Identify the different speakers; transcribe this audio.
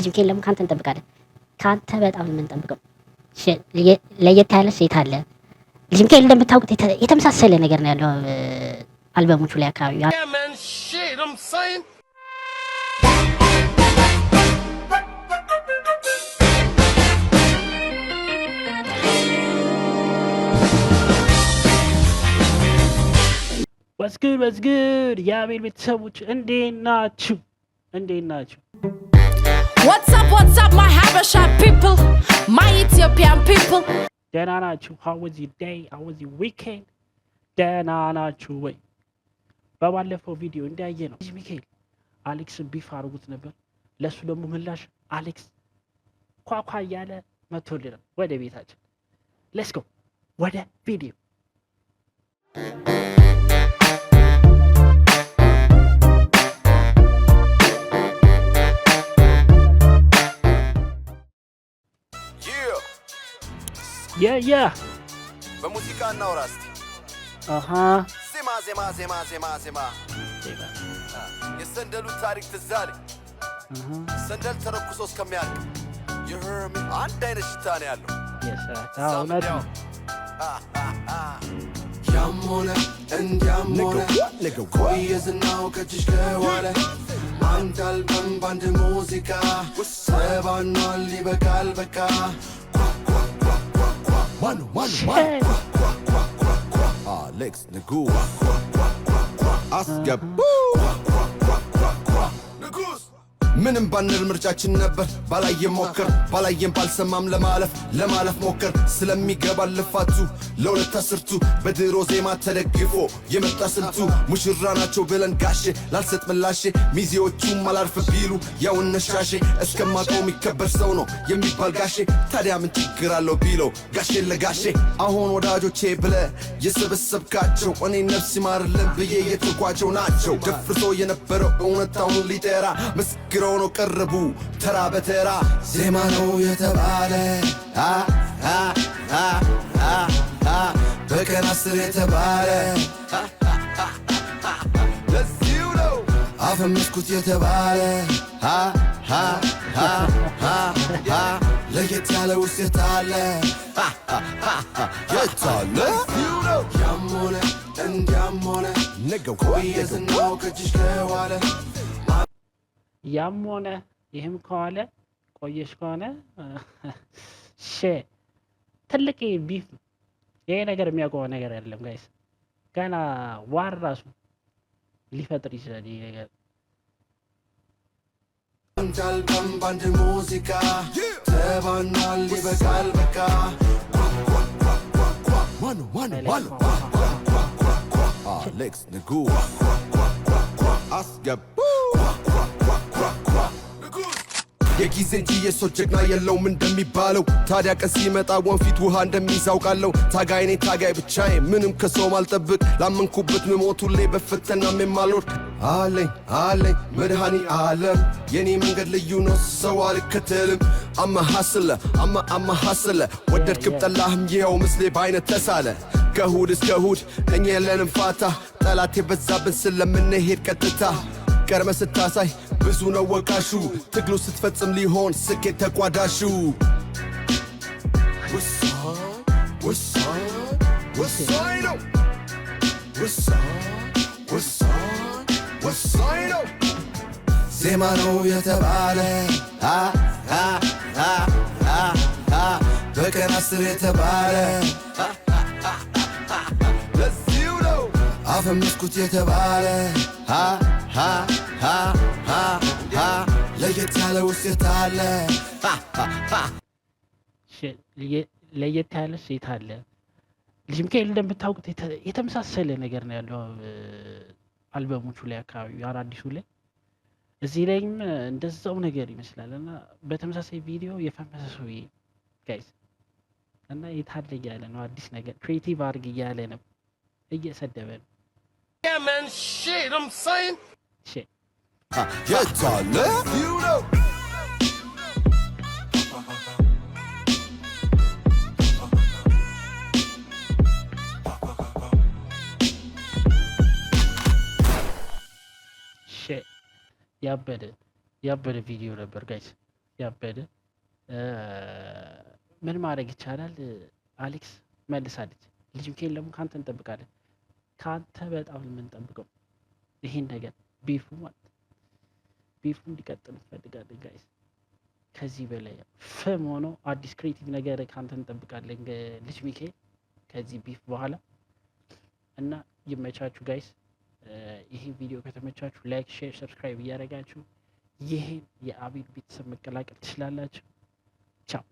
Speaker 1: ልጅ ሚካኤል ደግሞ ካንተ እንጠብቃለን። ካንተ በጣም የምንጠብቀው ለየት ያለ ሴት አለ። ልጅ ሚካኤል እንደምታውቁት የተመሳሰለ ነገር ነው ያለው አልበሞቹ ላይ አካባቢ
Speaker 2: What's good? የአቤል ቤተሰቦች እንዴት ናችሁ?
Speaker 3: What's up my Habesha people, my Ethiopian people?
Speaker 2: ደህና ናችሁ? How was your day? How was your weekend? ደህና ናችሁ ወይ? በባለፈው ቪዲዮ እንዳየ ነው ልጅ ሚካኤል አሌክስን ቢፍ አድርጉት ነበር። ለሱ ደግሞ ምላሽ አሌክስ ኳኳ እያለ መቶልናል ወደ ቤታችን። ሌትስ ጎ ወደ ቪዲዮ። Yeah.
Speaker 4: በሙዚቃ እናውራ እስቲ። ዜማ የሰንደሉ ታሪክ ትዝ አለኝ። ሰንደል ተረኩሶ እስከሚያልቅ የህርሚ አንድ አይነት ሽታ ነው ያለው። ያም ሆነ እንዲያም ሆነ ቆየ ዝናው ከእጅሽ ከዋለ አንድ አልበም በአንድ ሙዚቃ ተባኗል ይበቃል በቃ Alex Nagu Asgabu ምንም ባንል ምርጫችን ነበር ባላየም ሞከር ባላየም ባልሰማም ለማለፍ ሞከር ስለሚገባ ልፋቱ ለሁለት አስርቱ በድሮ ዜማ ተደግፎ የመጣ ስልቱ ሙሽራ ናቸው ብለን ጋሼ ላልሰጥ ምላሼ ሚዜዎቹም አላርፍ ቢሉ ያው እነሻሼ እስከማውቀው የሚከበር ሰው ነው የሚባል ጋሼ ታዲያ ምን ችግር አለው ቢለው ጋሼ ለጋሼ አሁን ወዳጆቼ ብለ የሰበሰብካቸው እኔ ነፍስ ይማርልን ብዬ የተጓቸው ናቸው ደፍርሶ የነበረው እውነታውን ሊጠራ መስግረው ነው ቀረቡ ተራ በተራ ዜማ ነው የተባለ በቀን 10 የተባለ ለዚሁ ነው አፈመስኩት የተባለ ለየት ያለ ውስጥ የታለ የታለ ያም ሆነ እንዲያም ሆነ ቆየ ዝናው ከእጅሽ ከዋለ
Speaker 2: ያም ሆነ ይህም ከዋለ ቆየሽ ከሆነ ትልቅ ቢፍ ነው ይሄ ነገር። የሚያውቀው ነገር አይደለም ጋይስ። ገና ዋር ራሱ ሊፈጥር ይችላል ይሄ ነገር።
Speaker 4: አልበም ባንድ ሙዚቃ ተባኗል ይበቃል በቃ Alex Nagu Asgabu የጊዜ እንጂ የሰው ጀግና የለውም እንደሚባለው ታዲያ ቀን ሲመጣ ወንፊት ውሃ እንደሚዛውቃለው ታጋይ ነኝ ታጋይ ብቻዬ ምንም ከሰው ማልጠብቅ ላመንኩበት ምሞቱሌ በፈተናም የማልወድቅ አለኝ መድኃኒ ዓለም የኔ መንገድ ልዩ ነው ሰው አልከተልም አማ ሐስለ ወደድክም ጠላህም ይኸው ምስሌ በአይነት ተሳለ ከእሁድ እስከ እሁድ እኛ የለንም ፋታ ጠላት የበዛብን ስለምንሄድ ቀጥታ ቀርመ ስታሳይ ብዙ ነው ወቃሹ ትግሉ ስትፈጽም ሊሆን ስኬት ተቋዳሹ ወሳኝ ነው ዜማ ነው የተባለ በቀን 10 የተባለ ለዚሁ ነው አፈመስኩት የተባለ ለየት ያለ ውስጥ የታለ
Speaker 2: ለየት ያለ ሴት አለ። ልጅ ሚካኤል እንደምታውቁት የተመሳሰለ ነገር ነው ያለው አልበሞቹ ላይ አካባቢ አዲሱ ላይ እዚህ ላይም እንደዛው ነገር ይመስላል እና በተመሳሳይ ቪዲዮ የፈመሰ ሰው ጋይስ እና የታለ እያለ ነው አዲስ ነገር ክሬቲቭ አድርግ እያለ ነው እየሰደበ ነው።
Speaker 4: Yeah man, shit, I'm saying የታለ you know
Speaker 2: ያበደ ቪዲዮ ነበር ጋይስ። ያበደ ምን ማድረግ ይቻላል? አሌክስ መልሳለች። ልጅ ሚካኤል ደግሞ ከአንተ እንጠብቃለን። ከአንተ በጣም የምንጠብቀው ይሄን ነገር ቢፉ ማለት ቢፉ እንዲቀጥል እንፈልጋለን ጋይስ። ከዚህ በላይ ፍም ሆኖ አዲስ ክሬቲቭ ነገር ከአንተ እንጠብቃለን ልጅ ሚካኤል ከዚህ ቢፍ በኋላ እና ይመቻችሁ ጋይስ። ይሄን ቪዲዮ ከተመቻችሁ ላይክ፣ ሼር፣ ሰብስክራይብ እያደረጋችሁ ይሄን የአቤል ቤተሰብ መቀላቀል ትችላላችሁ። ቻው